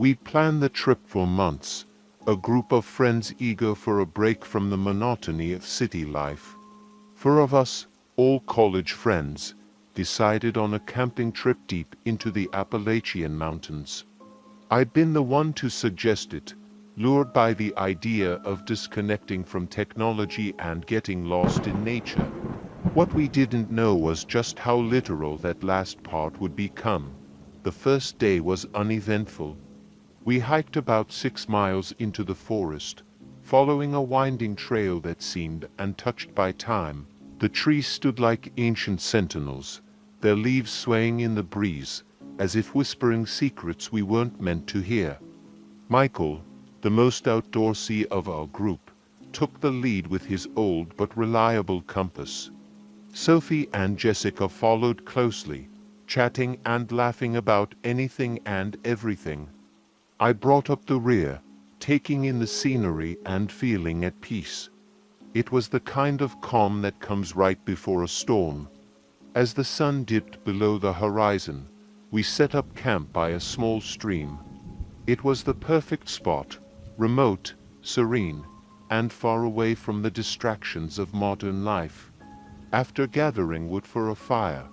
We'd planned the trip for months, a group of friends eager for a break from the monotony of city life. 4 of us, all college friends, decided on a camping trip deep into the Appalachian Mountains. I'd been the one to suggest it, lured by the idea of disconnecting from technology and getting lost in nature. What we didn't know was just how literal that last part would become. The first day was uneventful. We hiked about 6 miles into the forest, following a winding trail that seemed untouched by time. The trees stood like ancient sentinels, their leaves swaying in the breeze, as if whispering secrets we weren't meant to hear. Michael, the most outdoorsy of our group, took the lead with his old but reliable compass. Sophie and Jessica followed closely, chatting and laughing about anything and everything. I brought up the rear, taking in the scenery and feeling at peace. It was the kind of calm that comes right before a storm. As the sun dipped below the horizon, we set up camp by a small stream. It was the perfect spot, remote, serene, and far away from the distractions of modern life. After gathering wood for a fire,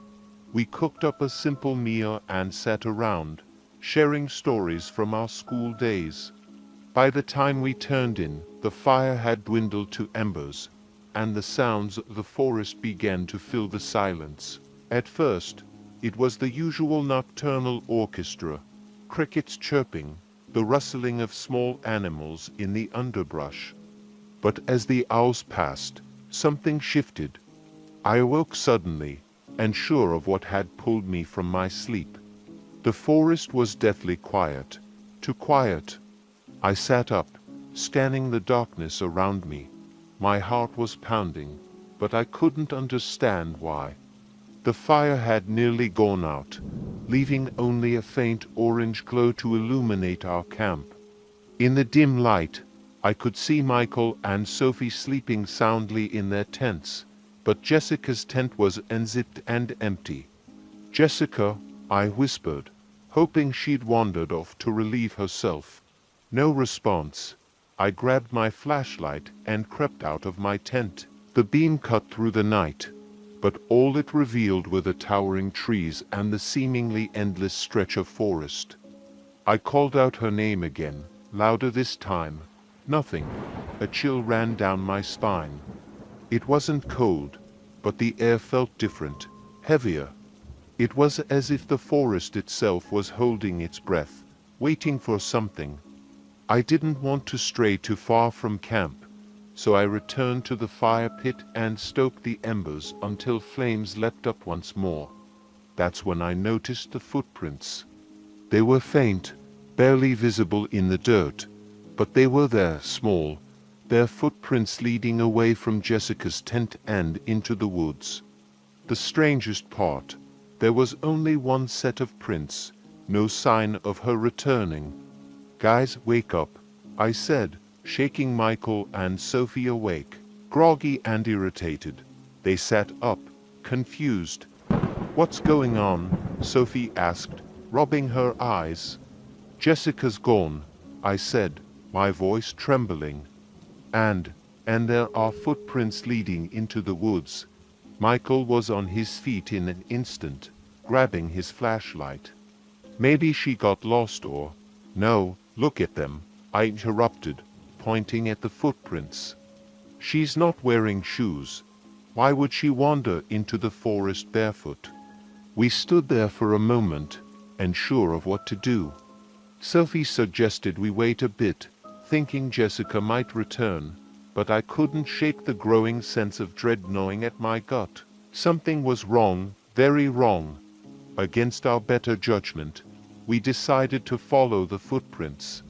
we cooked up a simple meal and sat around, sharing stories from our school days. By the time we turned in, the fire had dwindled to embers, and the sounds of the forest began to fill the silence. At first, it was the usual nocturnal orchestra, crickets chirping, the rustling of small animals in the underbrush. But as the hours passed, something shifted. I awoke suddenly, unsure of what had pulled me from my sleep. The forest was deathly quiet, too quiet. I sat up, scanning the darkness around me. My heart was pounding, but I couldn't understand why. The fire had nearly gone out, leaving only a faint orange glow to illuminate our camp. In the dim light, I could see Michael and Sophie sleeping soundly in their tents, but Jessica's tent was unzipped and empty. "Jessica," I whispered, hoping she'd wandered off to relieve herself. No response. I grabbed my flashlight and crept out of my tent. The beam cut through the night, but all it revealed were the towering trees and the seemingly endless stretch of forest. I called out her name again, louder this time. Nothing. A chill ran down my spine. It wasn't cold, but the air felt different, heavier. It was as if the forest itself was holding its breath, waiting for something. I didn't want to stray too far from camp, so I returned to the fire pit and stoked the embers until flames leapt up once more. That's when I noticed the footprints. They were faint, barely visible in the dirt, but they were there, small, their footprints leading away from Jessica's tent and into the woods. The strangest part, there was only one set of prints, no sign of her returning. "Guys, wake up," I said, shaking Michael and Sophie awake. Groggy and irritated, they sat up, confused. "What's going on?" Sophie asked, rubbing her eyes. "Jessica's gone," I said, my voice trembling. And there are footprints leading into the woods." Michael was on his feet in an instant, grabbing his flashlight. "Maybe she got lost or—" "No, look at them," I interrupted, pointing at the footprints. "She's not wearing shoes. Why would she wander into the forest barefoot?" We stood there for a moment, unsure of what to do. Sophie suggested we wait a bit, thinking Jessica might return, but I couldn't shake the growing sense of dread gnawing at my gut. Something was wrong, very wrong. Against our better judgment, we decided to follow the footprints.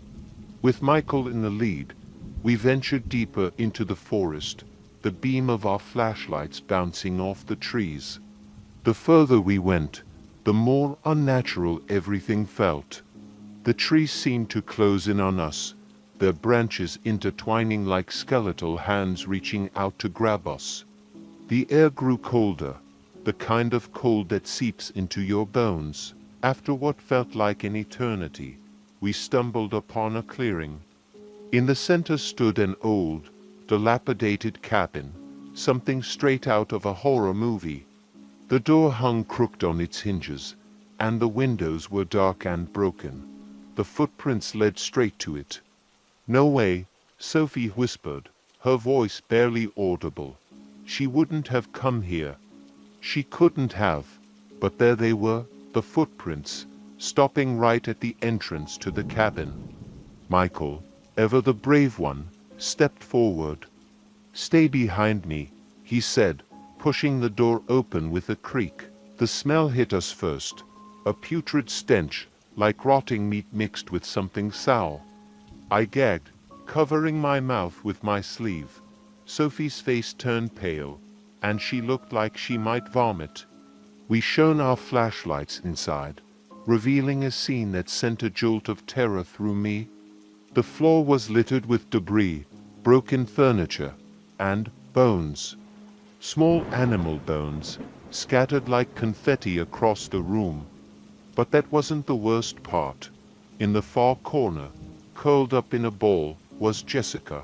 With Michael in the lead, we ventured deeper into the forest, the beam of our flashlights bouncing off the trees. The further we went, the more unnatural everything felt. The trees seemed to close in on us, their branches intertwining like skeletal hands reaching out to grab us. The air grew colder, the kind of cold that seeps into your bones. After what felt like an eternity, we stumbled upon a clearing. In the center stood an old, dilapidated cabin, something straight out of a horror movie. The door hung crooked on its hinges, and the windows were dark and broken. The footprints led straight to it. "No way," Sophie whispered, her voice barely audible. "She wouldn't have come here. She couldn't have." But there they were, the footprints, stopping right at the entrance to the cabin. Michael, ever the brave one, stepped forward. "Stay behind me," he said, pushing the door open with a creak. The smell hit us first, a putrid stench, like rotting meat mixed with something sour. I gagged, covering my mouth with my sleeve. Sophie's face turned pale, and she looked like she might vomit. We shone our flashlights inside, revealing a scene that sent a jolt of terror through me. The floor was littered with debris, broken furniture, and bones. Small animal bones, scattered like confetti across the room. But that wasn't the worst part. In the far corner, curled up in a ball, was Jessica.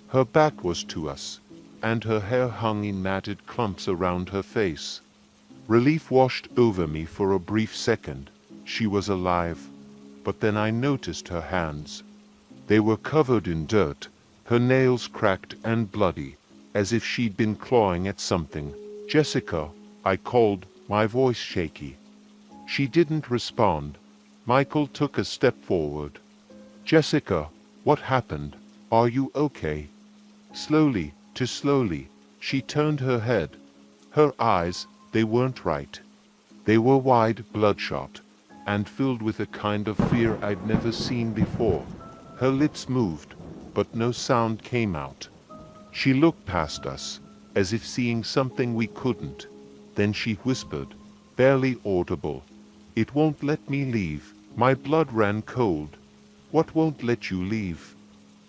Her back was to us, and her hair hung in matted clumps around her face. Relief washed over me for a brief second. She was alive. But then I noticed her hands. They were covered in dirt, her nails cracked and bloody, as if she'd been clawing at something. "Jessica," I called, my voice shaky. She didn't respond. Michael took a step forward. "Jessica, what happened? Are you okay?" Slowly, she turned her head. Her eyes, they weren't right. They were wide, bloodshot, and filled with a kind of fear I'd never seen before. Her lips moved, but no sound came out. She looked past us, as if seeing something we couldn't. Then she whispered, barely audible, "It won't let me leave." My blood ran cold. "What won't let you leave?"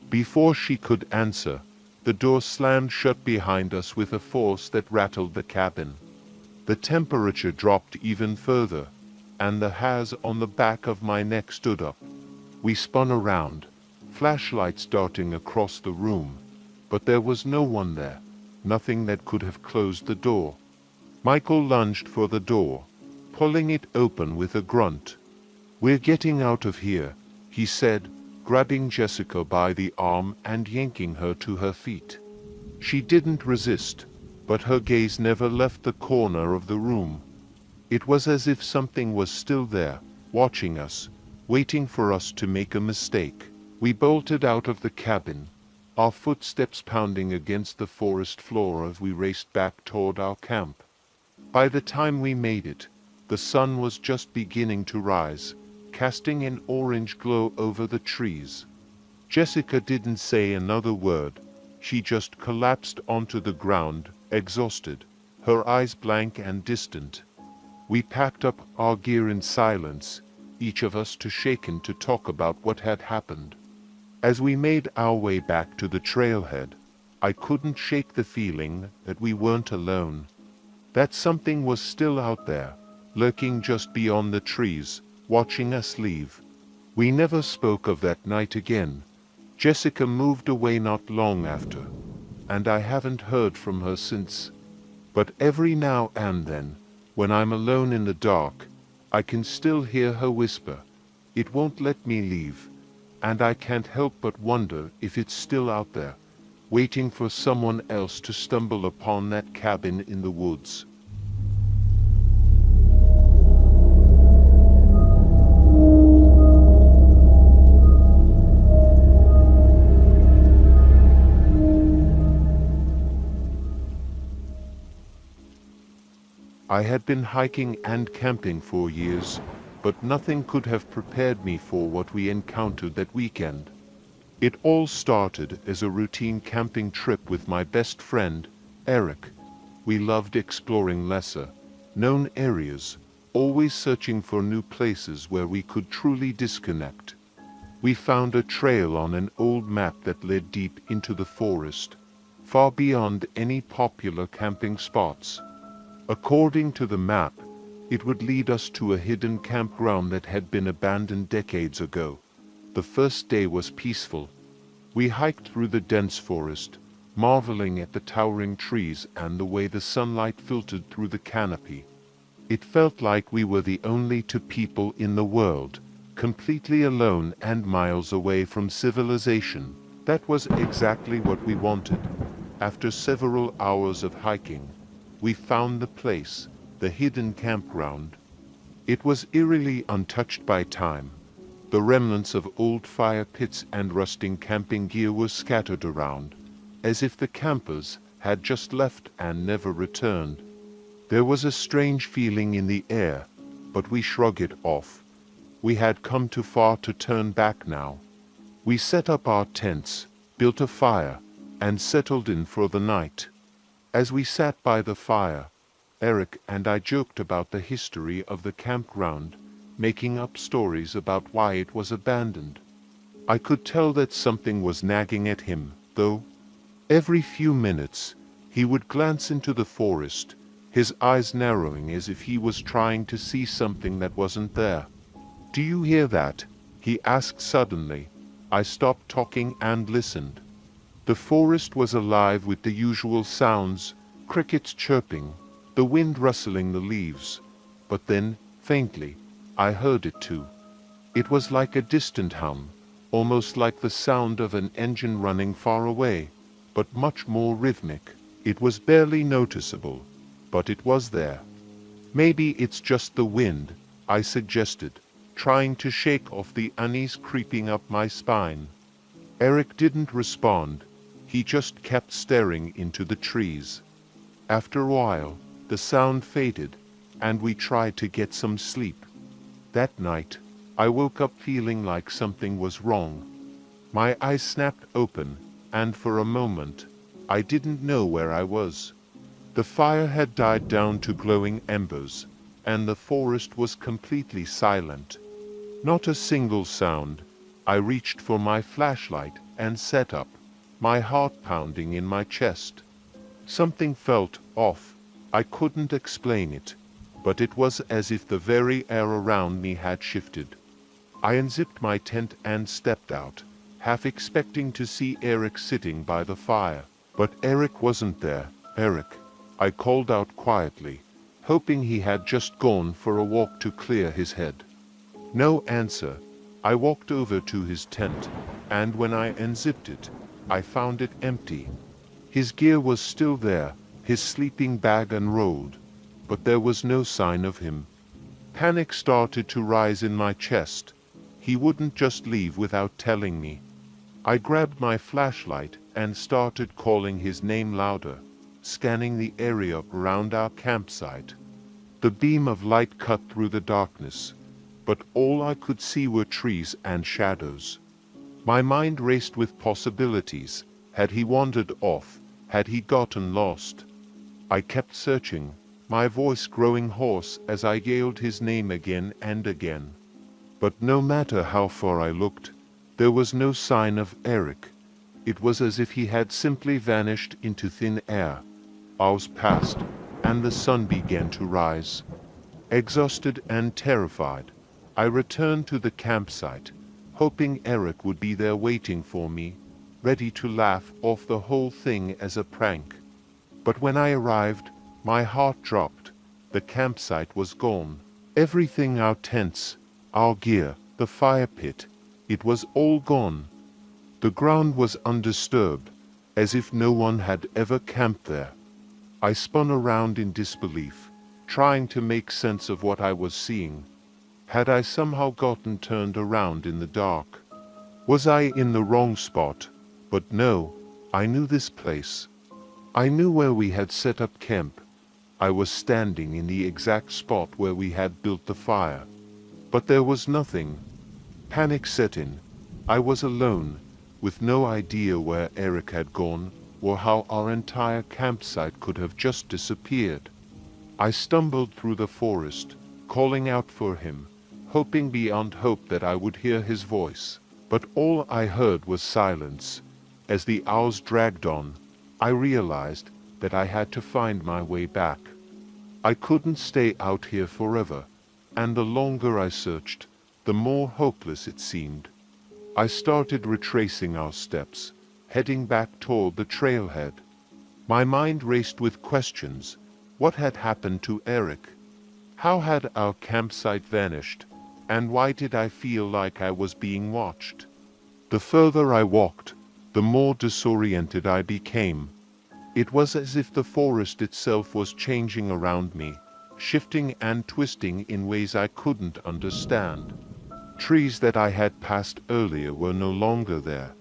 Before she could answer, the door slammed shut behind us with a force that rattled the cabin. The temperature dropped even further, and the hairs on the back of my neck stood up. We spun around, flashlights darting across the room, but there was no one there, nothing that could have closed the door. Michael lunged for the door, pulling it open with a grunt. "We're getting out of here," he said, grabbing Jessica by the arm and yanking her to her feet. She didn't resist, but her gaze never left the corner of the room. It was as if something was still there, watching us, waiting for us to make a mistake. We bolted out of the cabin, our footsteps pounding against the forest floor as we raced back toward our camp. By the time we made it, the sun was just beginning to rise, casting an orange glow over the trees. Jessica didn't say another word. She just collapsed onto the ground, exhausted, her eyes blank and distant. We packed up our gear in silence, each of us too shaken to talk about what had happened. As we made our way back to the trailhead, I couldn't shake the feeling that we weren't alone. That something was still out there, lurking just beyond the trees, watching us leave. We never spoke of that night again. Jessica moved away not long after, and I haven't heard from her since. But every now and then, when I'm alone in the dark, I can still hear her whisper, "It won't let me leave," and I can't help but wonder if it's still out there, waiting for someone else to stumble upon that cabin in the woods. I had been hiking and camping for years, but nothing could have prepared me for what we encountered that weekend. It all started as a routine camping trip with my best friend, Eric. We loved exploring lesser known areas, always searching for new places where we could truly disconnect. We found a trail on an old map that led deep into the forest, far beyond any popular camping spots. According to the map, it would lead us to a hidden campground that had been abandoned decades ago. The first day was peaceful. We hiked through the dense forest, marveling at the towering trees and the way the sunlight filtered through the canopy. It felt like we were the only two people in the world, completely alone and miles away from civilization. That was exactly what we wanted. After several hours of hiking, we found the place, the hidden campground. It was eerily untouched by time. The remnants of old fire pits and rusting camping gear were scattered around, as if the campers had just left and never returned. There was a strange feeling in the air, but we shrugged it off. We had come too far to turn back now. We set up our tents, built a fire, and settled in for the night. As we sat by the fire, Eric and I joked about the history of the campground, making up stories about why it was abandoned. I could tell that something was nagging at him, though. Every few minutes, he would glance into the forest, his eyes narrowing as if he was trying to see something that wasn't there. "Do you hear that?" he asked suddenly. I stopped talking and listened. The forest was alive with the usual sounds, crickets chirping, the wind rustling the leaves. But then, faintly, I heard it too. It was like a distant hum, almost like the sound of an engine running far away, but much more rhythmic. It was barely noticeable, but it was there. "Maybe it's just the wind," I suggested, trying to shake off the unease creeping up my spine. Eric didn't respond. He just kept staring into the trees. After a while, the sound faded, and we tried to get some sleep. That night, I woke up feeling like something was wrong. My eyes snapped open, and for a moment, I didn't know where I was. The fire had died down to glowing embers, and the forest was completely silent. Not a single sound. I reached for my flashlight and sat up, my heart pounding in my chest. Something felt off. I couldn't explain it, but it was as if the very air around me had shifted. I unzipped my tent and stepped out, half expecting to see Eric sitting by the fire. But Eric wasn't there. "Eric," I called out quietly, hoping he had just gone for a walk to clear his head. No answer. I walked over to his tent, and when I unzipped it, I found it empty. His gear was still there, his sleeping bag unrolled, but there was no sign of him. Panic started to rise in my chest. He wouldn't just leave without telling me. I grabbed my flashlight and started calling his name louder, scanning the area around our campsite. The beam of light cut through the darkness, but all I could see were trees and shadows. My mind raced with possibilities. Had he wandered off? Had he gotten lost? I kept searching, my voice growing hoarse as I yelled his name again and again. But no matter how far I looked, there was no sign of Eric. It was as if he had simply vanished into thin air. Hours passed, and the sun began to rise. Exhausted and terrified, I returned to the campsite, hoping Eric would be there waiting for me, ready to laugh off the whole thing as a prank. But when I arrived, my heart dropped. The campsite was gone. Everything, our tents, our gear, the fire pit, it was all gone. The ground was undisturbed, as if no one had ever camped there. I spun around in disbelief, trying to make sense of what I was seeing. Had I somehow gotten turned around in the dark? Was I in the wrong spot? But no, I knew this place. I knew where we had set up camp. I was standing in the exact spot where we had built the fire. But there was nothing. Panic set in. I was alone, with no idea where Eric had gone, or how our entire campsite could have just disappeared. I stumbled through the forest, calling out for him, hoping beyond hope that I would hear his voice. But all I heard was silence. As the hours dragged on, I realized that I had to find my way back. I couldn't stay out here forever, and the longer I searched, the more hopeless it seemed. I started retracing our steps, heading back toward the trailhead. My mind raced with questions. What had happened to Eric? How had our campsite vanished? And why did I feel like I was being watched? The further I walked, the more disoriented I became. It was as if the forest itself was changing around me, shifting and twisting in ways I couldn't understand. Trees that I had passed earlier were no longer there.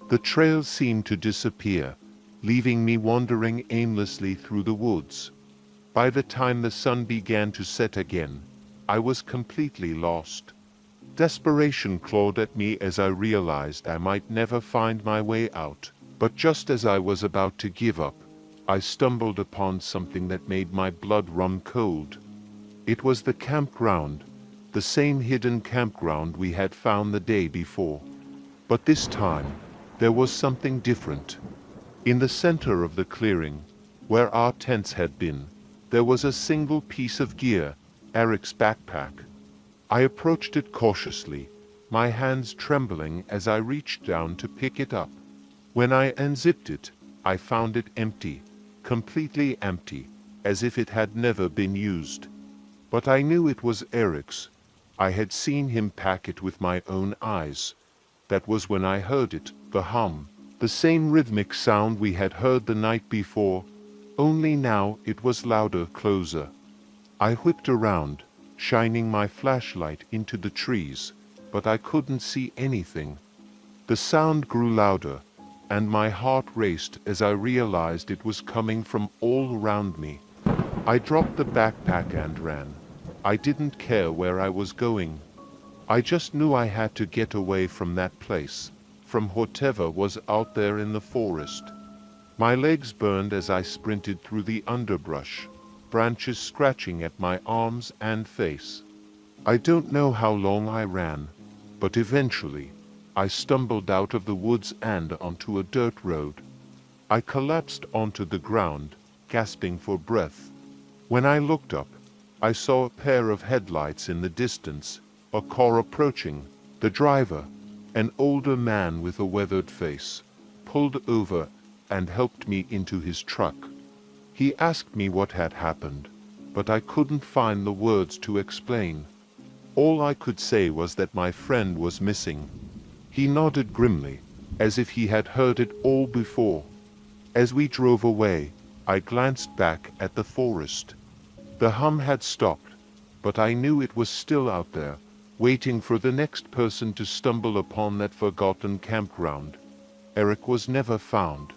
The trail seemed to disappear, leaving me wandering aimlessly through the woods. By the time the sun began to set again, I was completely lost. Desperation clawed at me as I realized I might never find my way out. But just as I was about to give up, I stumbled upon something that made my blood run cold. It was the campground, the same hidden campground we had found the day before. But this time, there was something different. In the center of the clearing, where our tents had been, there was a single piece of gear, Eric's backpack. I approached it cautiously, my hands trembling as I reached down to pick it up. When I unzipped it, I found it empty, completely empty, as if it had never been used. But I knew it was Eric's. I had seen him pack it with my own eyes. That was when I heard it, the hum, the same rhythmic sound we had heard the night before, only now it was louder, closer. I whipped around, shining my flashlight into the trees, but I couldn't see anything. The sound grew louder, and my heart raced as I realized it was coming from all around me. I dropped the backpack and ran. I didn't care where I was going. I just knew I had to get away from that place, from whatever was out there in the forest. My legs burned as I sprinted through the underbrush, branches scratching at my arms and face. I don't know how long I ran, but eventually, I stumbled out of the woods and onto a dirt road. I collapsed onto the ground, gasping for breath. When I looked up, I saw a pair of headlights in the distance, a car approaching. The driver, an older man with a weathered face, pulled over and helped me into his truck. He asked me what had happened, but I couldn't find the words to explain. All I could say was that my friend was missing. He nodded grimly, as if he had heard it all before. As we drove away, I glanced back at the forest. The hum had stopped, but I knew it was still out there, waiting for the next person to stumble upon that forgotten campground. Eric was never found.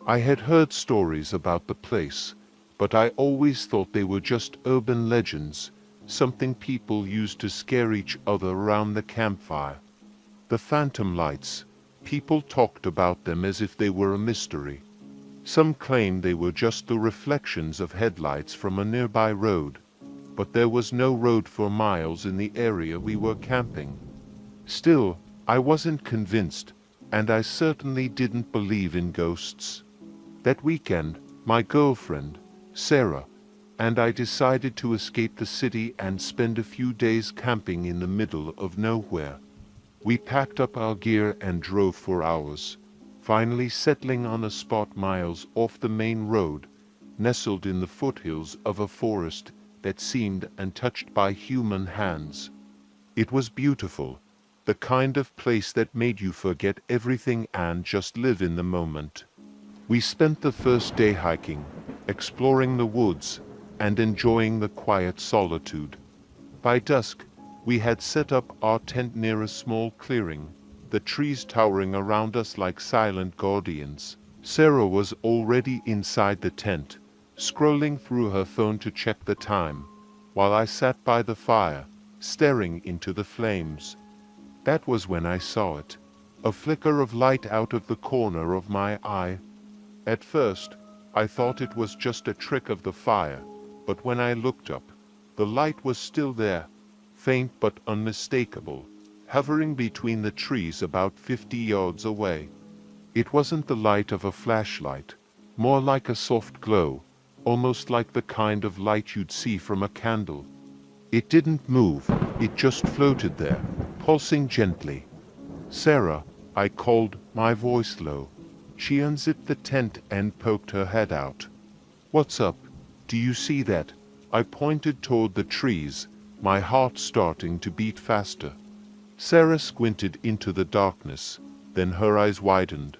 I had heard stories about the place, but I always thought they were just urban legends, something people used to scare each other around the campfire. The phantom lights, people talked about them as if they were a mystery. Some claimed they were just the reflections of headlights from a nearby road, but there was no road for miles in the area we were camping. Still, I wasn't convinced, and I certainly didn't believe in ghosts. That weekend, my girlfriend, Sarah, and I decided to escape the city and spend a few days camping in the middle of nowhere. We packed up our gear and drove for hours, finally settling on a spot miles off the main road, nestled in the foothills of a forest that seemed untouched by human hands. It was beautiful, the kind of place that made you forget everything and just live in the moment. We spent the first day hiking, exploring the woods, and enjoying the quiet solitude. By dusk, we had set up our tent near a small clearing, the trees towering around us like silent guardians. Sarah was already inside the tent, scrolling through her phone to check the time, while I sat by the fire, staring into the flames. That was when I saw it, a flicker of light out of the corner of my eye. At first, I thought it was just a trick of the fire, but when I looked up, the light was still there, faint but unmistakable, hovering between the trees about 50 yards away. It wasn't the light of a flashlight, more like a soft glow, almost like the kind of light you'd see from a candle. It didn't move, it just floated there, pulsing gently. "Sarah," I called, my voice low. She unzipped the tent and poked her head out. "What's up? Do you see that?" I pointed toward the trees, my heart starting to beat faster. Sarah squinted into the darkness, then her eyes widened.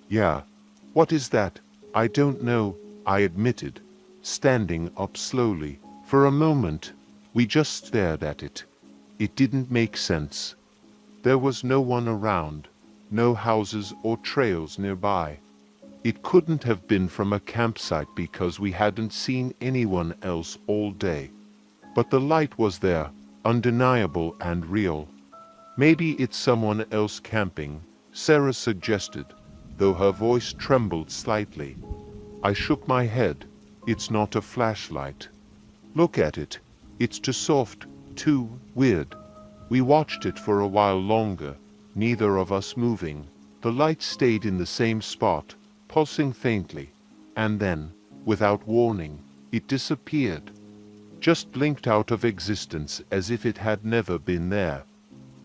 "Yeah. What is that?" "I don't know," I admitted, standing up slowly. For a moment, we just stared at it. It didn't make sense. There was no one around, no houses or trails nearby. It couldn't have been from a campsite because we hadn't seen anyone else all day. But the light was there, undeniable and real. "Maybe it's someone else camping," Sarah suggested, though her voice trembled slightly. I shook my head. "It's not a flashlight. Look at it. It's too soft, too weird." We watched it for a while longer, neither of us moving. The light stayed in the same spot, pulsing faintly, and then, without warning, it disappeared. Just blinked out of existence as if it had never been there.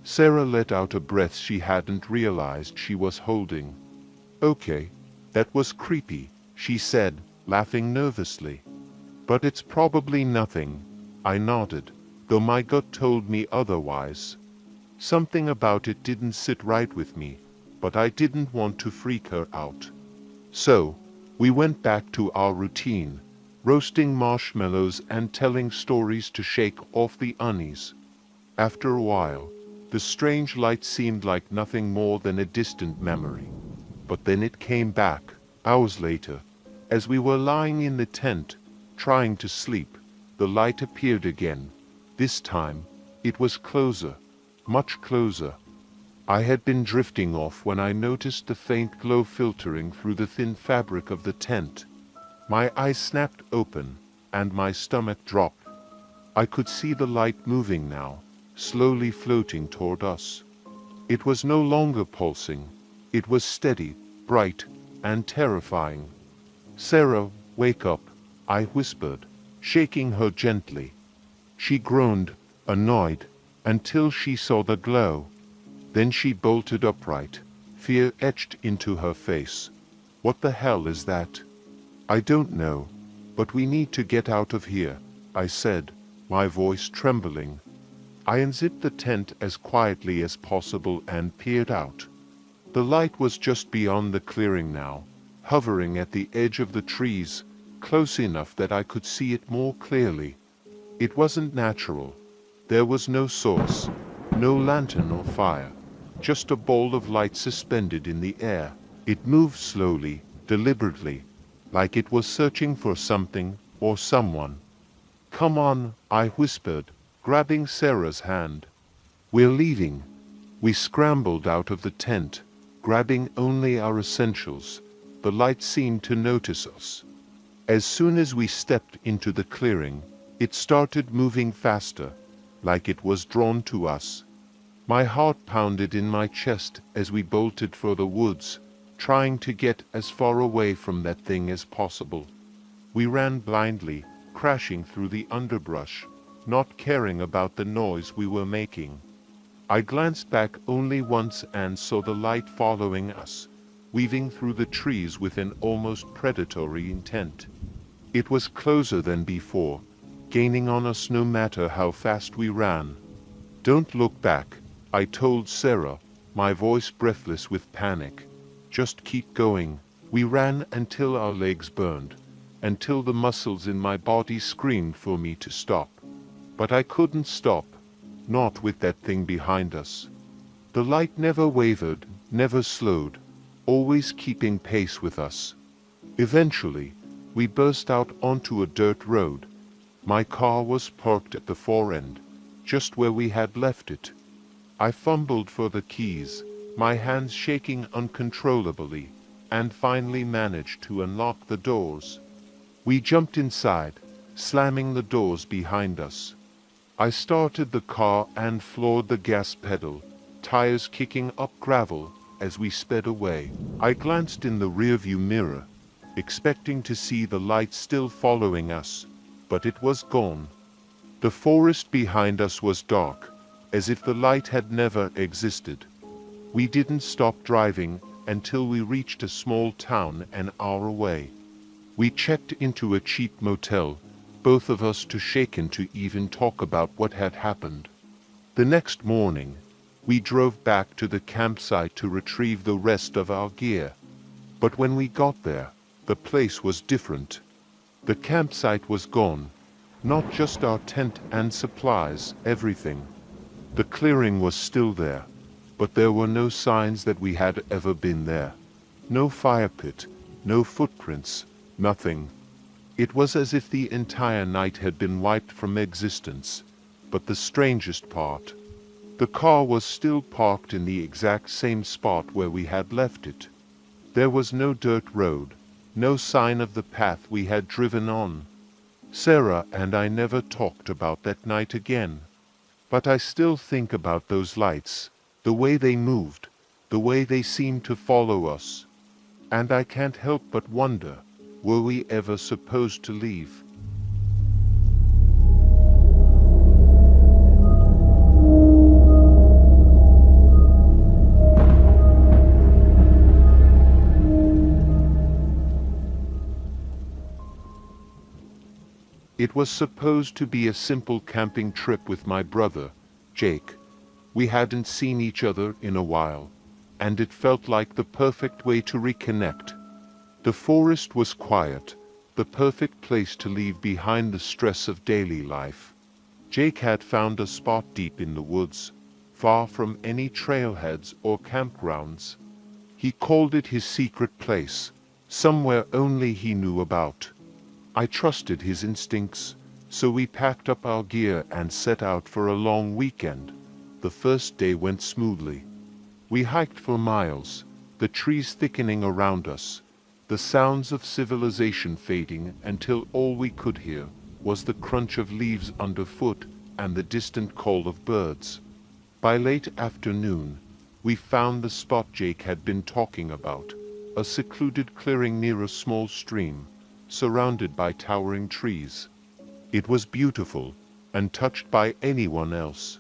Sarah let out a breath she hadn't realized she was holding. "Okay, that was creepy," she said, laughing nervously. "But it's probably nothing," I nodded, though my gut told me otherwise. Something about it didn't sit right with me, but I didn't want to freak her out. So, we went back to our routine, roasting marshmallows and telling stories to shake off the unease. After a while, the strange light seemed like nothing more than a distant memory. But then it came back, hours later. As we were lying in the tent, trying to sleep, the light appeared again. This time, it was closer, much closer. I had been drifting off when I noticed the faint glow filtering through the thin fabric of the tent. My eyes snapped open, and my stomach dropped. I could see the light moving now, slowly floating toward us. It was no longer pulsing. It was steady, bright, and terrifying. "Sarah, wake up," I whispered, shaking her gently. She groaned, annoyed, until she saw the glow. Then she bolted upright, fear etched into her face. "What the hell is that?" "I don't know, but we need to get out of here," I said, my voice trembling. I unzipped the tent as quietly as possible and peered out. The light was just beyond the clearing now, hovering at the edge of the trees, close enough that I could see it more clearly. It wasn't natural. There was no source, no lantern or fire, just a ball of light suspended in the air. It moved slowly, deliberately, like it was searching for something or someone. "Come on," I whispered, grabbing Sarah's hand. "We're leaving." We scrambled out of the tent, grabbing only our essentials. The light seemed to notice us. As soon as we stepped into the clearing, it started moving faster, like it was drawn to us. My heart pounded in my chest as we bolted for the woods, trying to get as far away from that thing as possible. We ran blindly, crashing through the underbrush, not caring about the noise we were making. I glanced back only once and saw the light following us, weaving through the trees with an almost predatory intent. It was closer than before, gaining on us no matter how fast we ran. "Don't look back," I told Sarah, my voice breathless with panic. "Just keep going." We ran until our legs burned, until the muscles in my body screamed for me to stop. But I couldn't stop, not with that thing behind us. The light never wavered, never slowed, always keeping pace with us. Eventually, we burst out onto a dirt road. My car was parked at the far end, just where we had left it. I fumbled for the keys, my hands shaking uncontrollably, and finally managed to unlock the doors. We jumped inside, slamming the doors behind us. I started the car and floored the gas pedal, tires kicking up gravel as we sped away. I glanced in the rearview mirror, expecting to see the light still following us, but it was gone. The forest behind us was dark, as if the light had never existed. We didn't stop driving until we reached a small town an hour away. We checked into a cheap motel, both of us too shaken to even talk about what had happened. The next morning, we drove back to the campsite to retrieve the rest of our gear. But when we got there, the place was different. The campsite was gone, not just our tent and supplies, everything. The clearing was still there, but there were no signs that we had ever been there. No fire pit, no footprints, nothing. It was as if the entire night had been wiped from existence. But the strangest part, the car was still parked in the exact same spot where we had left it. There was no dirt road, no sign of the path we had driven on. Sarah and I never talked about that night again. But I still think about those lights, the way they moved, the way they seemed to follow us. And I can't help but wonder, were we ever supposed to leave? It was supposed to be a simple camping trip with my brother, Jake. We hadn't seen each other in a while, and it felt like the perfect way to reconnect. The forest was quiet, the perfect place to leave behind the stress of daily life. Jake had found a spot deep in the woods, far from any trailheads or campgrounds. He called it his secret place, somewhere only he knew about. I trusted his instincts, so we packed up our gear and set out for a long weekend. The first day went smoothly. We hiked for miles, the trees thickening around us, the sounds of civilization fading until all we could hear was the crunch of leaves underfoot and the distant call of birds. By late afternoon, we found the spot Jake had been talking about, a secluded clearing near a small stream, surrounded by towering trees. It was beautiful, untouched by anyone else.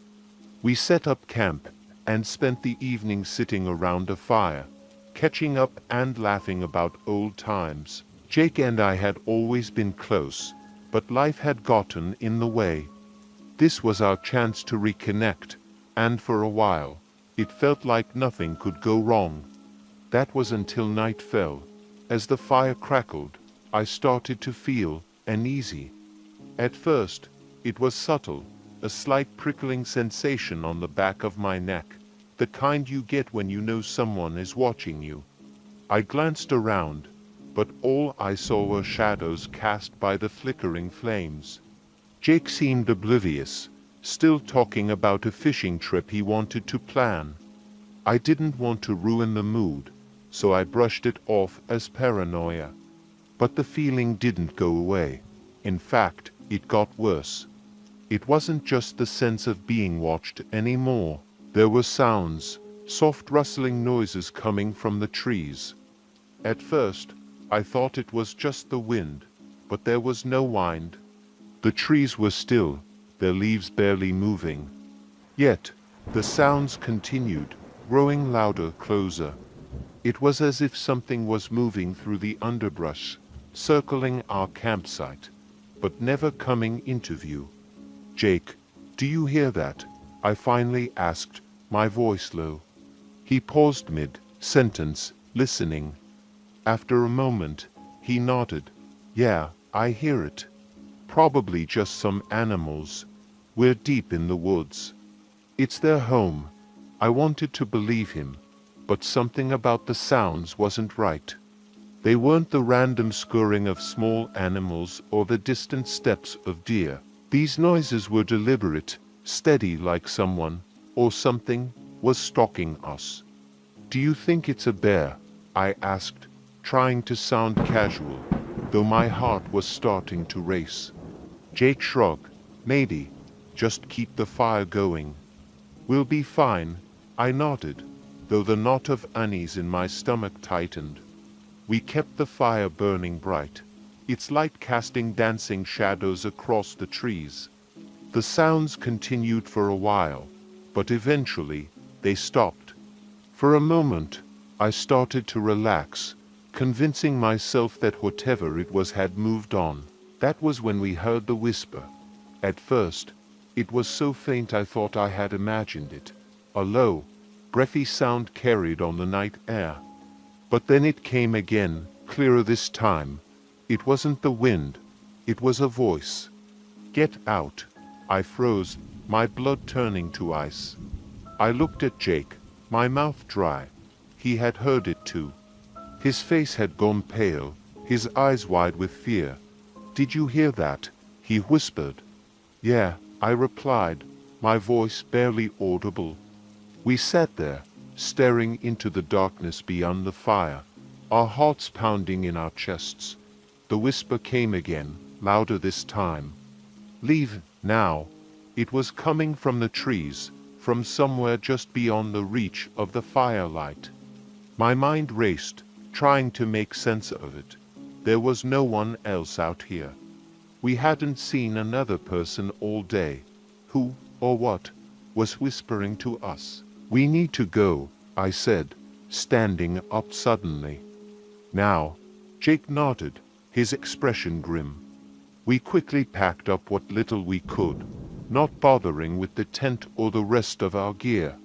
We set up camp and spent the evening sitting around a fire, catching up and laughing about old times. Jake and I had always been close, but life had gotten in the way. This was our chance to reconnect, and for a while, it felt like nothing could go wrong. That was until night fell. As the fire crackled, I started to feel uneasy. At first, it was subtle, a slight prickling sensation on the back of my neck, the kind you get when you know someone is watching you. I glanced around, but all I saw were shadows cast by the flickering flames. Jake seemed oblivious, still talking about a fishing trip he wanted to plan. I didn't want to ruin the mood, so I brushed it off as paranoia. But the feeling didn't go away. In fact, it got worse. It wasn't just the sense of being watched anymore. There were sounds, soft rustling noises coming from the trees. At first, I thought it was just the wind, but there was no wind. The trees were still, their leaves barely moving. Yet, the sounds continued, growing louder, closer. It was as if something was moving through the underbrush, circling our campsite, but never coming into view. "Jake, do you hear that?" I finally asked, my voice low. He paused mid-sentence, listening. After a moment, he nodded. "Yeah, I hear it. Probably just some animals. We're deep in the woods. It's their home." I wanted to believe him, but something about the sounds wasn't right. They weren't the random scurrying of small animals or the distant steps of deer. These noises were deliberate, steady, like someone, or something, was stalking us. "Do you think it's a bear?" I asked, trying to sound casual, though my heart was starting to race. Jake shrugged. "Maybe. Just keep the fire going. We'll be fine. I nodded, though the knot of unease in my stomach tightened. We kept the fire burning bright, its light casting dancing shadows across the trees. The sounds continued for a while, but eventually they stopped. For a moment, I started to relax, convincing myself that whatever it was had moved on. That was when we heard the whisper. At first, it was so faint I thought I had imagined it, a low, breathy sound carried on the night air. But then it came again, clearer this time. It wasn't the wind, it was a voice. "Get out." I froze, my blood turning to ice. I looked at Jake, my mouth dry. He had heard it too. His face had gone pale, his eyes wide with fear. "Did you hear that?" he whispered. "Yeah," I replied, my voice barely audible. We sat there, staring into the darkness beyond the fire, our hearts pounding in our chests. The whisper came again, louder this time. "Leave, now." It was coming from the trees, from somewhere just beyond the reach of the firelight. My mind raced, trying to make sense of it. There was no one else out here. We hadn't seen another person all day. Who, or what, was whispering to us? "We need to go," I said, standing up suddenly. "Now?" Jake nodded, his expression grim. We quickly packed up what little we could, not bothering with the tent or the rest of our gear.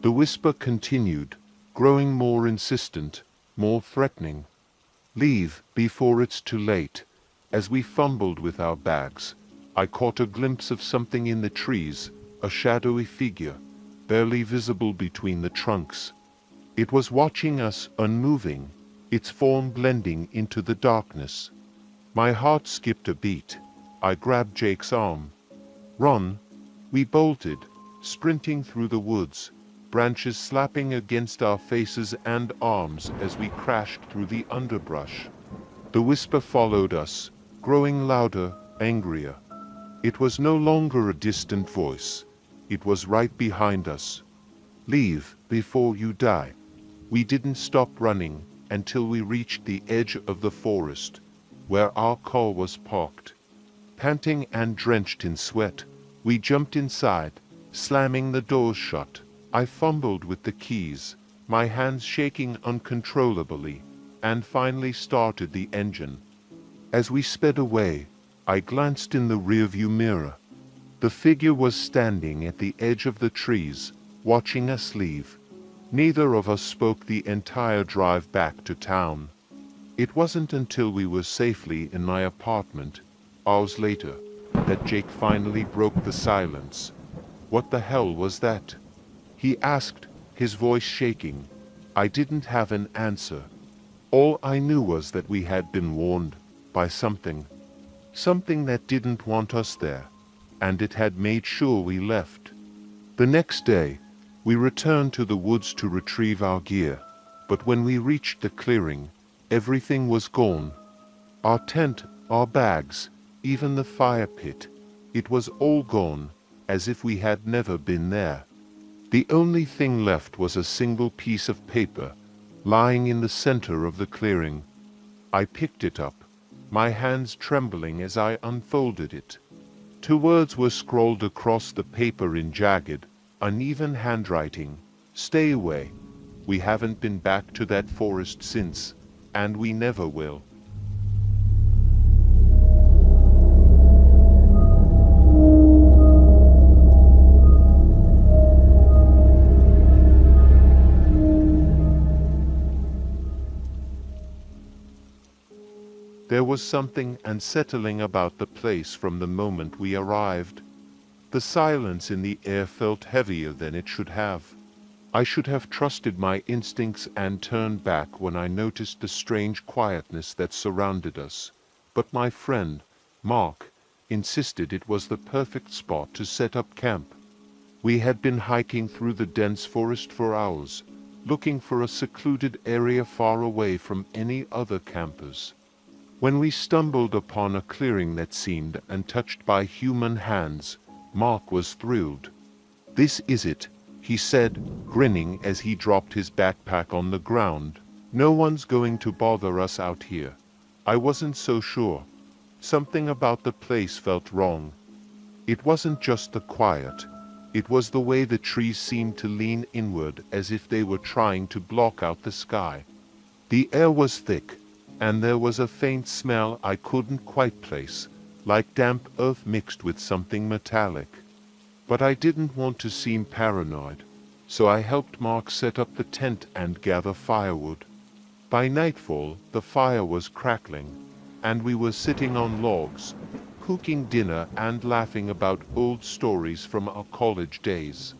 The whisper continued, growing more insistent, more threatening. "Leave before it's too late." As we fumbled with our bags, I caught a glimpse of something in the trees, a shadowy figure, barely visible between the trunks. It was watching us, unmoving, its form blending into the darkness. My heart skipped a beat. I grabbed Jake's arm. "Run!" We bolted, sprinting through the woods, branches slapping against our faces and arms as we crashed through the underbrush. The whisper followed us, growing louder, angrier. It was no longer a distant voice. It was right behind us. "Leave before you die." We didn't stop running until we reached the edge of the forest, where our car was parked. Panting and drenched in sweat, we jumped inside, slamming the doors shut. I fumbled with the keys, my hands shaking uncontrollably, and finally started the engine. As we sped away, I glanced in the rearview mirror. The figure was standing at the edge of the trees, watching us leave. Neither of us spoke the entire drive back to town. It wasn't until we were safely in my apartment, hours later, that Jake finally broke the silence. "What the hell was that?" he asked, his voice shaking. I didn't have an answer. All I knew was that we had been warned by something. Something that didn't want us there, and it had made sure we left. The next day, we returned to the woods to retrieve our gear, but when we reached the clearing, everything was gone. Our tent, our bags, even the fire pit. It was all gone, as if we had never been there. The only thing left was a single piece of paper, lying in the center of the clearing. I picked it up, my hands trembling as I unfolded it. 2 words were scrawled across the paper in jagged, uneven handwriting. "Stay away. We haven't been back to that forest since, and we never will." There was something unsettling about the place from the moment we arrived. The silence in the air felt heavier than it should have. I should have trusted my instincts and turned back when I noticed the strange quietness that surrounded us. But my friend, Mark, insisted it was the perfect spot to set up camp. We had been hiking through the dense forest for hours, looking for a secluded area far away from any other campers. When we stumbled upon a clearing that seemed untouched by human hands, Mark was thrilled. "This is it," he said, grinning as he dropped his backpack on the ground. "No one's going to bother us out here." I wasn't so sure. Something about the place felt wrong. It wasn't just the quiet. It was the way the trees seemed to lean inward as if they were trying to block out the sky. The air was thick, and there was a faint smell I couldn't quite place, like damp earth mixed with something metallic. But I didn't want to seem paranoid, so I helped Mark set up the tent and gather firewood. By nightfall, the fire was crackling, and we were sitting on logs, cooking dinner and laughing about old stories from our college days.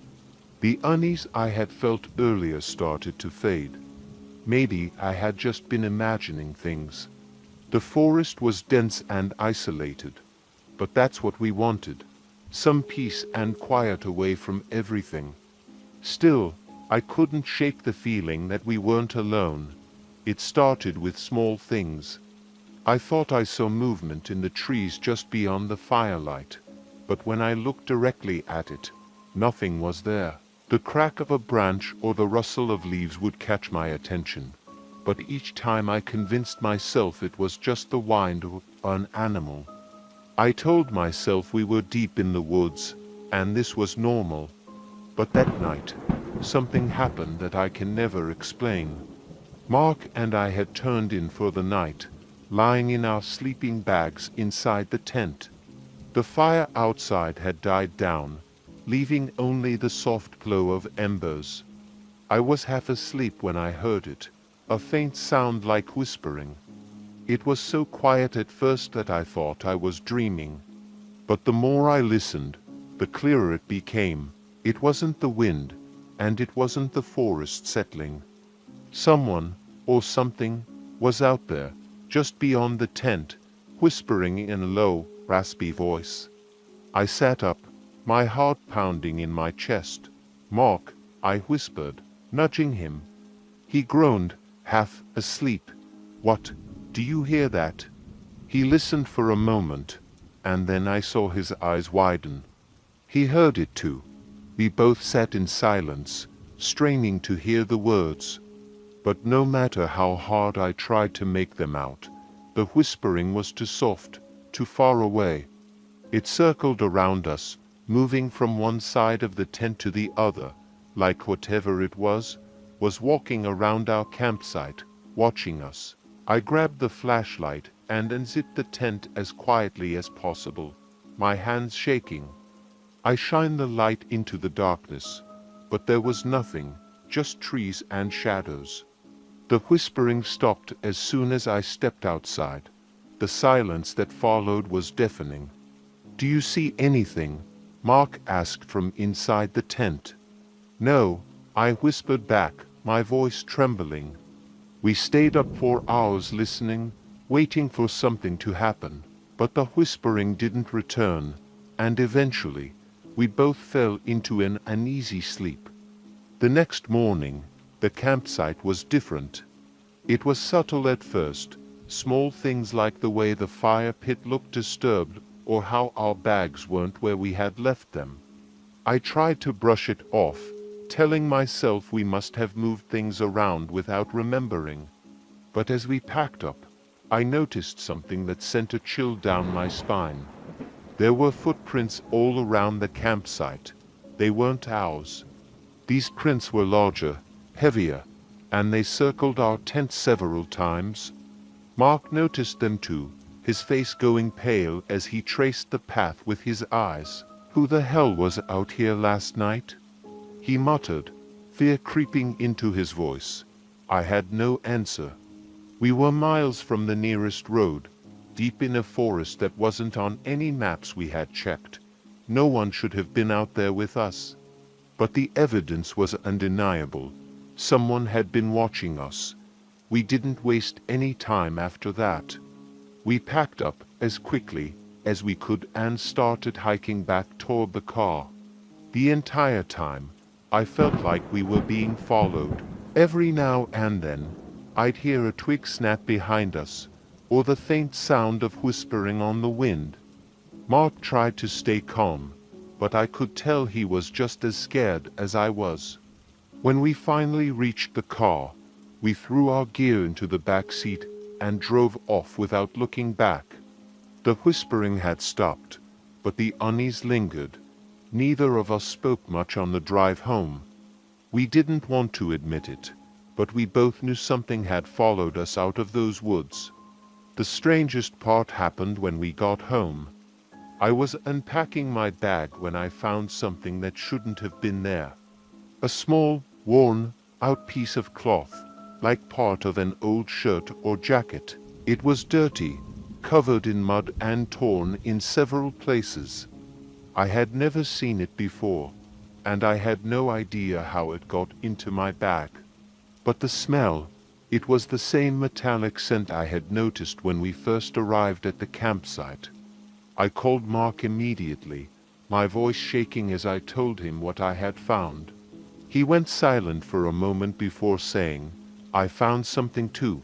The unease I had felt earlier started to fade. Maybe I had just been imagining things. The forest was dense and isolated, but that's what we wanted. Some peace and quiet away from everything. Still, I couldn't shake the feeling that we weren't alone. It started with small things. I thought I saw movement in the trees just beyond the firelight, but when I looked directly at it, nothing was there. The crack of a branch or the rustle of leaves would catch my attention, but each time I convinced myself it was just the wind of an animal. I told myself we were deep in the woods, and this was normal. But that night, something happened that I can never explain. Mark and I had turned in for the night, lying in our sleeping bags inside the tent. The fire outside had died down, leaving only the soft glow of embers. I was half asleep when I heard it, a faint sound like whispering. It was so quiet at first that I thought I was dreaming. But the more I listened, the clearer it became. It wasn't the wind, and it wasn't the forest settling. Someone, or something, was out there, just beyond the tent, whispering in a low, raspy voice. I sat up, my heart pounding in my chest. "Mark," I whispered, nudging him. He groaned, half asleep. "What? Do you hear that?" He listened for a moment, and then I saw his eyes widen. He heard it too. We both sat in silence, straining to hear the words. But no matter how hard I tried to make them out, the whispering was too soft, too far away. It circled around us, moving from one side of the tent to the other, like whatever it was walking around our campsite, watching us. I grabbed the flashlight and unzipped the tent as quietly as possible, my hands shaking. I shined the light into the darkness, but there was nothing, just trees and shadows. The whispering stopped as soon as I stepped outside. The silence that followed was deafening. "Do you see anything?" Mark asked from inside the tent. "No," I whispered back, my voice trembling. We stayed up for hours listening, waiting for something to happen, but the whispering didn't return, and eventually, we both fell into an uneasy sleep. The next morning, the campsite was different. It was subtle at first, small things like the way the fire pit looked disturbed or how our bags weren't where we had left them. I tried to brush it off, telling myself we must have moved things around without remembering. But as we packed up, I noticed something that sent a chill down my spine. There were footprints all around the campsite. They weren't ours. These prints were larger, heavier, and they circled our tent several times. Mark noticed them too, his face going pale as he traced the path with his eyes. "Who the hell was out here last night?" he muttered, fear creeping into his voice. I had no answer. We were miles from the nearest road, deep in a forest that wasn't on any maps we had checked. No one should have been out there with us. But the evidence was undeniable. Someone had been watching us. We didn't waste any time after that. We packed up as quickly as we could and started hiking back toward the car. The entire time, I felt like we were being followed. Every now and then, I'd hear a twig snap behind us, or the faint sound of whispering on the wind. Mark tried to stay calm, but I could tell he was just as scared as I was. When we finally reached the car, we threw our gear into the back seat and drove off without looking back. The whispering had stopped, but the unease lingered. Neither of us spoke much on the drive home. We didn't want to admit it, but we both knew something had followed us out of those woods. The strangest part happened when we got home. I was unpacking my bag when I found something that shouldn't have been there. A small, worn-out piece of cloth, like part of an old shirt or jacket. It was dirty, covered in mud and torn in several places. I had never seen it before, and I had no idea how it got into my bag. But the smell, it was the same metallic scent I had noticed when we first arrived at the campsite. I called Mark immediately, my voice shaking as I told him what I had found. He went silent for a moment before saying, "I found something too."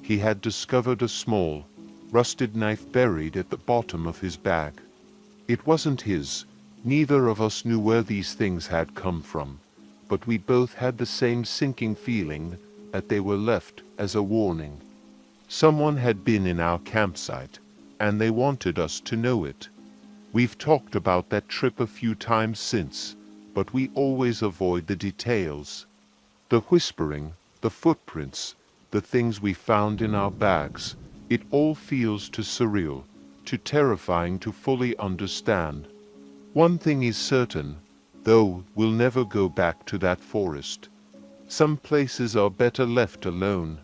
He had discovered a small, rusted knife buried at the bottom of his bag. It wasn't his. Neither of us knew where these things had come from, but we both had the same sinking feeling that they were left as a warning. Someone had been in our campsite, and they wanted us to know it. We've talked about that trip a few times since, but we always avoid the details. The whispering, the footprints, the things we found in our bags, it all feels too surreal, too terrifying to fully understand. One thing is certain, though, we'll never go back to that forest. Some places are better left alone.